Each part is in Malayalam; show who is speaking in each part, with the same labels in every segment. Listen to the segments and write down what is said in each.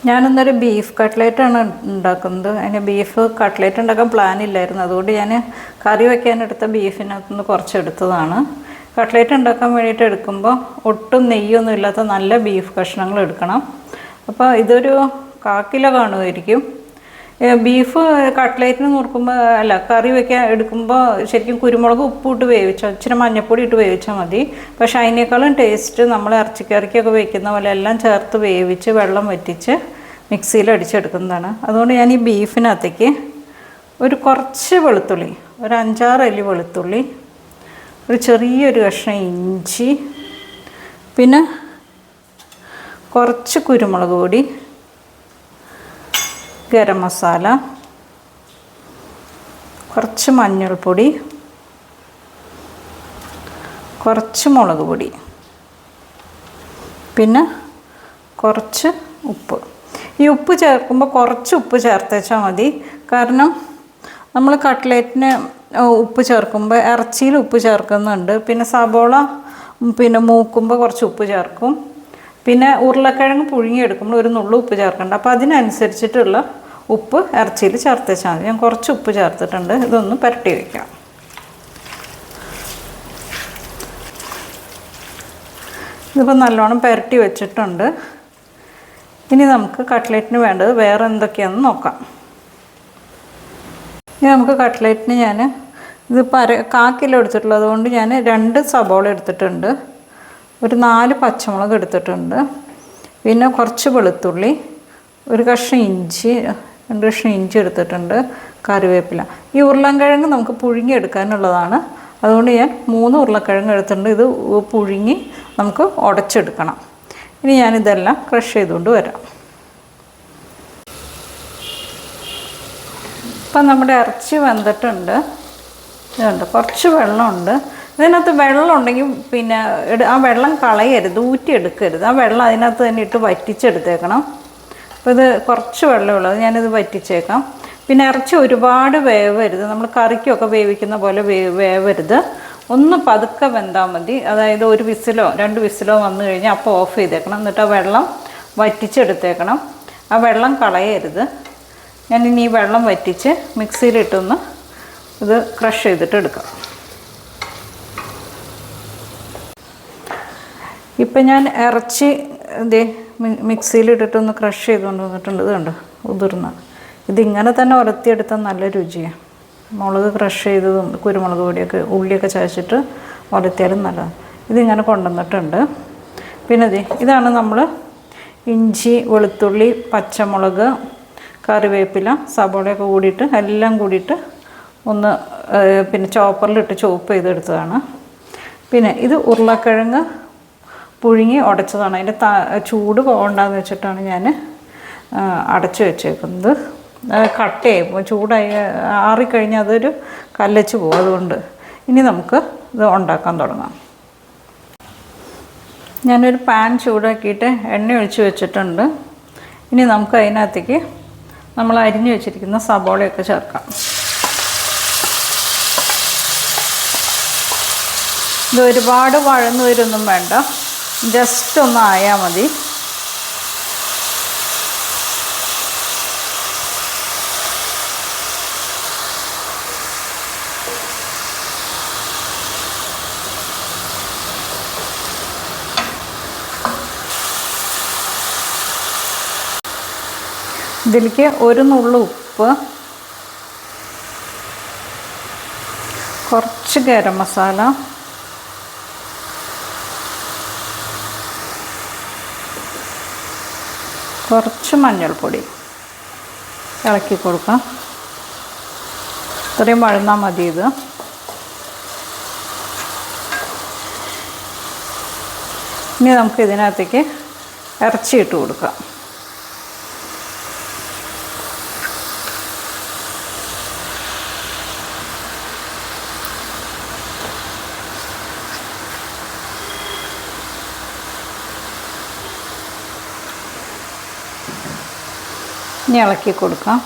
Speaker 1: ഞാനിന്നൊരു ബീഫ് കട്ട്ലേറ്റാണ് ഉണ്ടാക്കുന്നത്. അതിന് ബീഫ് കട്ട്ലേറ്റ് ഉണ്ടാക്കാൻ പ്ലാൻ ഇല്ലായിരുന്നു. അതുകൊണ്ട് ഞാൻ കറി വയ്ക്കാനെടുത്ത ബീഫിനകത്തുനിന്ന് കുറച്ചെടുത്തതാണ്. കട്ട്ലേറ്റ് ഉണ്ടാക്കാൻ വേണ്ടിയിട്ട് എടുക്കുമ്പോൾ ഒട്ടും നെയ്യൊന്നും ഇല്ലാത്ത നല്ല ബീഫ് കഷ്ണങ്ങൾ എടുക്കണം. അപ്പോൾ ഇതൊരു 1/4 കിലോ കാണുമായിരിക്കും. ബീഫ് കട്ട്ലേറ്റിന് നുറുക്കുമ്പോൾ കറി വയ്ക്കാൻ എടുക്കുമ്പോൾ ശരിക്കും കുരുമുളക് ഉപ്പിട്ട് വേവിച്ചാൽ ഇച്ചിരി മഞ്ഞൾപ്പൊടി ഇട്ട് വേവിച്ചാൽ മതി. പക്ഷേ അതിനേക്കാളും ടേസ്റ്റ് നമ്മൾ ഇറച്ചിക്കറിക്കൊക്കെ വയ്ക്കുന്ന പോലെ എല്ലാം ചേർത്ത് വേവിച്ച് വെള്ളം വറ്റിച്ച് മിക്സിയിൽ അടിച്ചെടുക്കുന്നതാണ്. അതുകൊണ്ട് ഞാൻ ഈ ബീഫിനകത്തേക്ക് കുറച്ച് വെളുത്തുള്ളി, ഒരു 5-6 അല്ലി വെളുത്തുള്ളി, ഒരു ചെറിയൊരു കഷ്ണം ഇഞ്ചി, പിന്നെ കുറച്ച് കുരുമുളക് പൊടി, ഗരം മസാല, കുറച്ച് മഞ്ഞൾപ്പൊടി, കുറച്ച് മുളക് പൊടി, പിന്നെ കുറച്ച് ഉപ്പ്. ഈ ഉപ്പ് ചേർക്കുമ്പോൾ കുറച്ച് ഉപ്പ് ചേർത്തേച്ചാൽ മതി. കാരണം നമ്മൾ കട്ട്ലേറ്റിന് ഉപ്പ് ചേർക്കുമ്പോൾ ഇറച്ചിയിൽ ഉപ്പ് ചേർക്കുന്നുണ്ട്. പിന്നെ സബോള മൂക്കുമ്പോൾ കുറച്ച് ഉപ്പ് ചേർക്കും. പിന്നെ ഉരുളക്കിഴങ്ങ് പുഴുങ്ങിയെടുക്കുമ്പോൾ ഒരു നുള്ളു ഉപ്പ് ചേർക്കുന്നുണ്ട്. അപ്പോൾ അതിനനുസരിച്ചിട്ടുള്ള ഉപ്പ് ഇറച്ചിയിൽ ചേർത്തേച്ചാൽ മതി. ഞാൻ കുറച്ച് ഉപ്പ് ചേർത്തിട്ടുണ്ട്. ഇതൊന്ന് പുരട്ടി വയ്ക്കാം. ഇതിപ്പോൾ നല്ലോണം പുരട്ടി വെച്ചിട്ടുണ്ട്. ഇനി നമുക്ക് കട്ട്ലേറ്റിന് വേണ്ടത് വേറെ എന്തൊക്കെയാണെന്ന് നോക്കാം. ഇനി നമുക്ക് കട്ട്ലേറ്റിന് ഇത് 1/4 കിലോ എടുത്തിട്ടുള്ളത് കൊണ്ട് ഞാൻ 2 സബോള എടുത്തിട്ടുണ്ട്, ഒരു 4 പച്ചമുളക് എടുത്തിട്ടുണ്ട്, പിന്നെ കുറച്ച് വെളുത്തുള്ളി, ഒരു കഷ്ണം ഇഞ്ചി, 2 കഷ്ണം ഇഞ്ചി എടുത്തിട്ടുണ്ട്, കറിവേപ്പില. ഈ ഉരുളക്കിഴങ്ങ് നമുക്ക് പുഴുങ്ങിയെടുക്കാനുള്ളതാണ്. അതുകൊണ്ട് ഞാൻ 3 ഉരുളക്കിഴങ്ങ് എടുത്തിട്ടുണ്ട്. ഇത് പുഴുങ്ങി നമുക്ക് ഉടച്ചെടുക്കണം. ഇനി ഞാനിതെല്ലാം ക്രഷ് ചെയ്തുകൊണ്ട് വരാം. ഇപ്പം നമ്മുടെ ഇറച്ചി വെന്തിട്ടുണ്ട്. ഇതുണ്ട്, കുറച്ച് വെള്ളമുണ്ട്. ഇതിനകത്ത് വെള്ളം ഉണ്ടെങ്കിൽ പിന്നെ ആ വെള്ളം കളയരുത്, ഊറ്റിയെടുക്കരുത്. ആ വെള്ളം അതിനകത്ത് തന്നെ ഇട്ട് വറ്റിച്ചെടുത്തേക്കണം. അപ്പോൾ ഇത് കുറച്ച് വെള്ളമുള്ളത്, ഞാനിത് വറ്റിച്ചേക്കാം. പിന്നെ ഇറച്ചി ഒരുപാട് വേവരുത്, നമ്മൾ കറിക്കൊക്കെ വേവിക്കുന്ന പോലെ വേവരുത്. ഒന്ന് പതുക്കെ വെന്താൽ മതി. അതായത് 1 വിസിലോ 2 വിസിലോ വന്നു കഴിഞ്ഞാൽ അപ്പോൾ ഓഫ് ചെയ്തേക്കണം. എന്നിട്ട് ആ വെള്ളം വറ്റിച്ചെടുത്തേക്കണം. ആ വെള്ളം കളയരുത്. ഞാനിനി ഈ വെള്ളം വറ്റിച്ച് മിക്സിയിലിട്ടൊന്ന് ഇത് ക്രഷ് ചെയ്തിട്ട് എടുക്കാം. ഇപ്പം ഞാൻ ഇറച്ചി മിക്സിയിലിട്ടിട്ടൊന്ന് ക്രഷ് ചെയ്തുകൊണ്ട് വന്നിട്ടുണ്ട്. ഇത് കണ്ടോ, ഉതിർന്ന. ഇതിങ്ങനെ തന്നെ ഉരത്തിയെടുത്താൽ നല്ല രുചിയാണ്. മുളക് ക്രഷ് ചെയ്തതും കുരുമുളക് പൊടിയൊക്കെ ഉള്ളിയൊക്കെ ചതച്ചിട്ട് ഉരത്തിയാലും നല്ലതാണ്. ഇതിങ്ങനെ കൊണ്ടുവന്നിട്ടുണ്ട്. പിന്നെ ഇതാണ് നമ്മൾ ഇഞ്ചി, വെളുത്തുള്ളി, പച്ചമുളക്, കറിവേപ്പില, സബോളയൊക്കെ കൂടിയിട്ട് എല്ലാം കൂടിയിട്ട് ഒന്ന് പിന്നെ ചോപ്പറിലിട്ട് ചോപ്പ് ചെയ്തെടുത്തതാണ്. പിന്നെ ഇത് ഉരുളക്കിഴങ്ങ് പുഴുങ്ങി ഉടച്ചതാണ്. അതിൻ്റെ ചൂട് പോകണ്ടെന്ന് വെച്ചിട്ടാണ് ഞാൻ അടച്ചു വെച്ചേക്കുന്നത്. കട്ടയായി ചൂടായി ആറിക്കഴിഞ്ഞാൽ അതൊരു കല്ലച്ച് പോകും. അതുകൊണ്ട് ഇനി നമുക്ക് ഇത് ഉണ്ടാക്കാൻ തുടങ്ങാം. ഞാനൊരു പാൻ ചൂടാക്കിയിട്ട് എണ്ണ ഒഴിച്ച് വെച്ചിട്ടുണ്ട്. ഇനി നമുക്ക് അതിനകത്തേക്ക് നമ്മൾ അരിഞ്ഞു വെച്ചിരിക്കുന്ന സബോളയൊക്കെ ചേർക്കാം. ഇത് ഒരുപാട് വഴന്നു വരുമൊന്നും വേണ്ട, ജസ്റ്റ് ഒന്ന് ആയാൽ മതി. ഇതിലേക്ക് 1 നുള്ളു ഉപ്പ്, കുറച്ച് ഗരം മസാല, കുറച്ച് മഞ്ഞൾപ്പൊടി ഇളക്കി കൊടുക്കാം. ഇത്രയും വഴന്നാൽ മതി ഇത്. ഇനി നമുക്ക് ഇതിനകത്തേക്ക് ഇറച്ചി ഇട്ട് കൊടുക്കാം. ഇനി ഇളക്കി കൊടുക്കാം.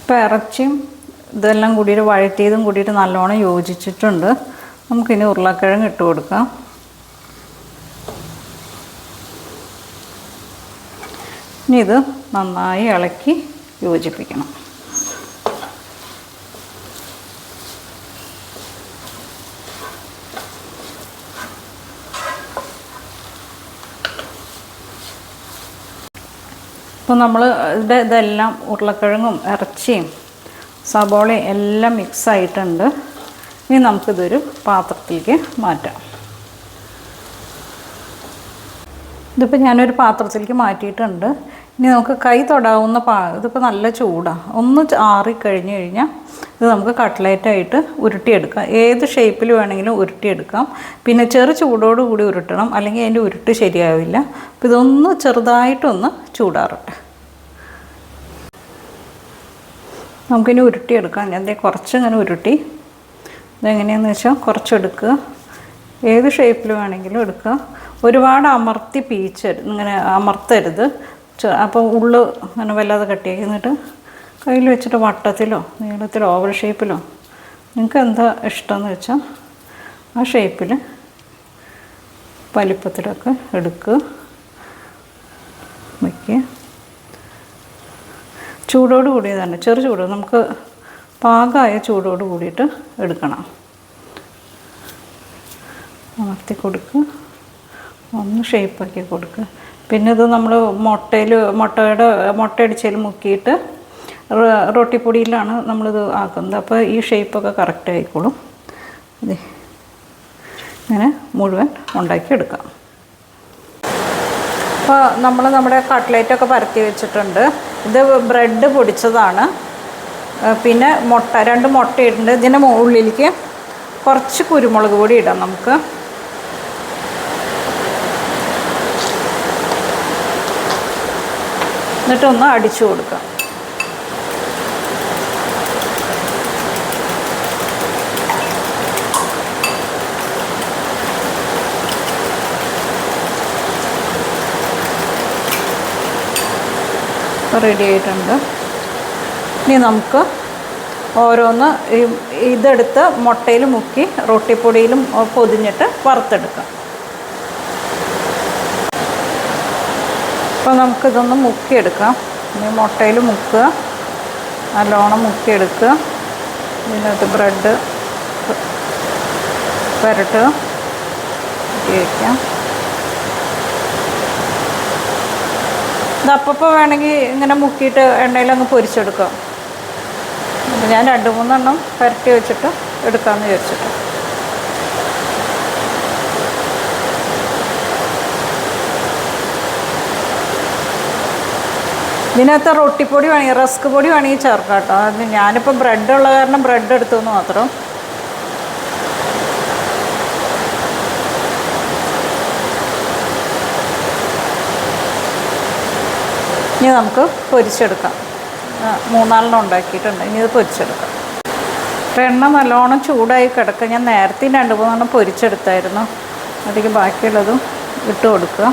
Speaker 1: ഇപ്പോൾ ഇറച്ചിയും ഇതെല്ലാം കൂടിയിട്ട് വഴറ്റിയതും കൂടിയിട്ട് നല്ലോണം യോജിച്ചിട്ടുണ്ട്. നമുക്കിനി ഉരുളക്കിഴങ്ങ് ഇട്ട് കൊടുക്കാം. ഇനി ഇത് നന്നായി ഇളക്കി യോജിപ്പിക്കണം. അപ്പോൾ നമ്മൾ ഇതെല്ലാം ഉരുളക്കിഴങ്ങും ഇറച്ചിയും സബോളയും എല്ലാം മിക്സായിട്ടുണ്ട്. ഇനി നമുക്കിതൊരു പാത്രത്തിലേക്ക് മാറ്റാം. ഇതിപ്പോൾ ഞാനൊരു പാത്രത്തിലേക്ക് മാറ്റിയിട്ടുണ്ട്. ഇനി നമുക്ക് കൈ തൊടാവുന്ന ഇതിപ്പോൾ നല്ല ചൂടാണ്. ഒന്ന് ആറിക്കഴിഞ്ഞ് കഴിഞ്ഞാൽ ഇത് നമുക്ക് കട്ട്ലേറ്റായിട്ട് ഉരുട്ടിയെടുക്കാം. ഏത് ഷേപ്പിൽ വേണമെങ്കിലും ഉരുട്ടിയെടുക്കാം. പിന്നെ ചൂടോടുകൂടി ഉരുട്ടണം, അല്ലെങ്കിൽ അതിൻ്റെ ഉരുട്ട് ശരിയാവില്ല. അപ്പോൾ ഇതൊന്ന് ചെറുതായിട്ടൊന്ന് ചൂടാറട്ടെ. നമുക്കിനി ഉരുട്ടിയെടുക്കാം. ഞാൻ കുറച്ചിങ്ങനെ ഉരുട്ടി ഇതെങ്ങനെയാണെന്ന് വെച്ചാൽ കുറച്ചെടുക്കുക. ഏത് ഷേപ്പിൽ വേണമെങ്കിലും എടുക്കുക. ഒരുപാട് അമർത്തി ഇങ്ങനെ അമർത്തരുത്. അപ്പോൾ ഉള്ളു അങ്ങനെ വല്ലാതെ കട്ടിയാക്കി. എന്നിട്ട് കയ്യിൽ വെച്ചിട്ട് വട്ടത്തിലോ നീളത്തിലോ ഓവൽ ഷേപ്പിലോ നിങ്ങൾക്ക് എന്താ ഇഷ്ടമെന്ന് വെച്ചാൽ ആ ഷേപ്പിൽ വലിപ്പത്തിലൊക്കെ എടുക്കുക, വയ്ക്കുക. ചൂടോട് കൂടിയതാണ്, ചൂട് നമുക്ക് പാകമായ ചൂടോട് കൂടിയിട്ട് എടുക്കണം. അമർത്തി കൊടുക്കുക, ഒന്ന് ഷേപ്പാക്കി കൊടുക്കുക. പിന്നെ ഇത് നമ്മൾ മുട്ടയടിച്ചതിൽ മുക്കിയിട്ട് റൊട്ടിപ്പൊടിയിലാണ് നമ്മളിത് ആക്കുന്നത്. അപ്പോൾ ഈ ഷേപ്പൊക്കെ കറക്റ്റ് ആയിക്കോളും. അതെ, ഇങ്ങനെ മുഴുവൻ ഉണ്ടാക്കിയെടുക്കാം. അപ്പോൾ നമ്മുടെ കട്ട്ലേറ്റൊക്കെ പരത്തി വെച്ചിട്ടുണ്ട്. ഇത് ബ്രെഡ് പൊടിച്ചതാണ്. പിന്നെ 2 മുട്ട ഇട്ടുണ്ട്. ഇതിൻ്റെ ഉള്ളിലേക്ക് കുറച്ച് കുരുമുളക് പൊടി ഇടാം നമുക്ക്. എന്നിട്ടൊന്ന് അടിച്ചു കൊടുക്കാം. റെഡി ആയിട്ടുണ്ട്. ഇനി നമുക്ക് ഓരോന്ന് ഇതെടുത്ത് മുട്ടയിൽ മുക്കി റൊട്ടിപ്പൊടിയിലും പൊതിഞ്ഞിട്ട് വറുത്തെടുക്കാം. അപ്പോൾ നമുക്കിതൊന്ന് മുക്കിയെടുക്കാം. ഇനി മുട്ടയിൽ മുക്കുക, നല്ലോണം മുക്കിയെടുക്കുക. ഇതിനകത്ത് ബ്രെഡ് പുരട്ടുക, വയ്ക്കാം. ഇതപ്പോൾ വേണമെങ്കിൽ ഇങ്ങനെ മുക്കിയിട്ട് എണ്ണയിലങ്ങ് പൊരിച്ചെടുക്കാം. അപ്പോൾ ഞാൻ 2-3 എണ്ണം പുരട്ടി വെച്ചിട്ട് എടുക്കാമെന്ന് വിചാരിച്ചിട്ട്. ഇതിനകത്ത് റൊട്ടിപ്പൊടി വേണമെങ്കിൽ റസ്ക് പൊടി വേണമെങ്കിൽ ചേർക്കാം കേട്ടോ. അത് ഞാനിപ്പോൾ ബ്രെഡ് ഉള്ള കാരണം ബ്രെഡ് എടുത്തു എന്ന് മാത്രം. ഇനി നമുക്ക് പൊരിച്ചെടുക്കാം. 3-4 ഉണ്ടാക്കിയിട്ടുണ്ട്. ഇനി ഇത് പൊരിച്ചെടുക്കാം. അപ്പോൾ എണ്ണ നല്ലോണം ചൂടായി കിടക്കുക. ഞാൻ നേരത്തെ 2-3 പൊരിച്ചെടുത്തായിരുന്നു. അതിലേക്ക് ബാക്കിയുള്ളതും ഇട്ട് കൊടുക്കുക.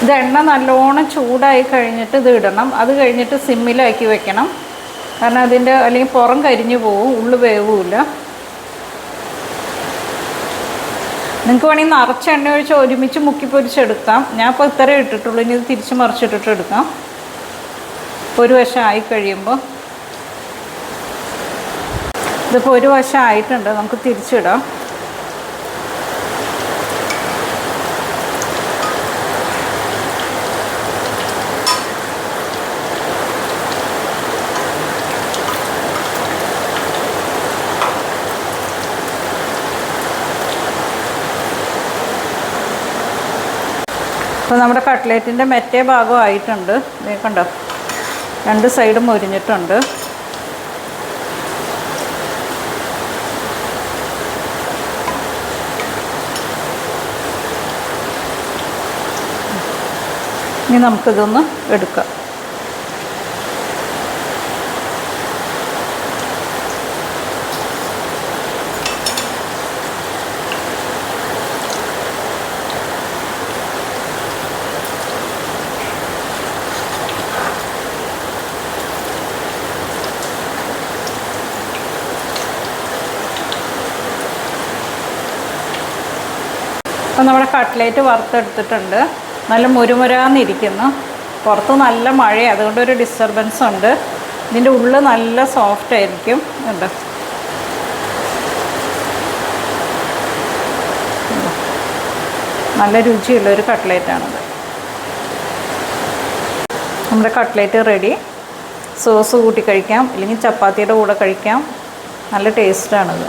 Speaker 1: ഇത് എണ്ണ നല്ലോണം ചൂടായി കഴിഞ്ഞിട്ട് ഇത് ഇടണം. അത് കഴിഞ്ഞിട്ട് സിമ്മിലാക്കി വെക്കണം. കാരണം അതിൻ്റെ അല്ലെങ്കിൽ പുറം കരിഞ്ഞു പോവും, ഉള്ളു വേവില്ല. നിങ്ങൾക്ക് വേണമെങ്കിൽ നിറച്ച് എണ്ണ ഒഴിച്ച് ഒരുമിച്ച് മുക്കി പൊരിച്ചെടുക്കാം. ഞാൻ ഇപ്പോൾ ഇത്രേ ഇട്ടിട്ടുള്ളൂ. ഇനി ഇത് തിരിച്ച് മറിച്ചിട്ടിട്ട് എടുക്കാം. ഒരു വശം ആയി കഴിയുമ്പോൾ ഇതിപ്പോൾ ഒരു വശം ആയിട്ടുണ്ട്. നമുക്ക് തിരിച്ചിടാം. അപ്പോൾ നമ്മുടെ കട്ട്ലേറ്റിൻ്റെ മറ്റേ ഭാഗം ആയിട്ടുണ്ട്. കണ്ടോ, 2 സൈഡും മൊരിഞ്ഞിട്ടുണ്ട്. ഇനി നമുക്കിതൊന്ന് എടുക്കാം. അപ്പോൾ നമ്മുടെ കട്ട്ലേറ്റ് വറുത്തെടുത്തിട്ടുണ്ട്. നല്ല മുരുമുരാന്നിരിക്കുന്നു. പുറത്ത് നല്ല മഴയാണ്, അതുകൊണ്ടൊരു ഡിസ്റ്റർബൻസ് ഉണ്ട്. ഇതിൻ്റെ ഉള്ളിൽ നല്ല സോഫ്റ്റ് ആയിരിക്കും. ഉണ്ട്, നല്ല രുചിയുള്ളൊരു കട്ട്ലേറ്റാണിത്. നമ്മുടെ കട്ട്ലേറ്റ് റെഡി. സോസ് കൂട്ടി കഴിക്കാം, അല്ലെങ്കിൽ ചപ്പാത്തിയുടെ കൂടെ കഴിക്കാം. നല്ല ടേസ്റ്റാണിത്.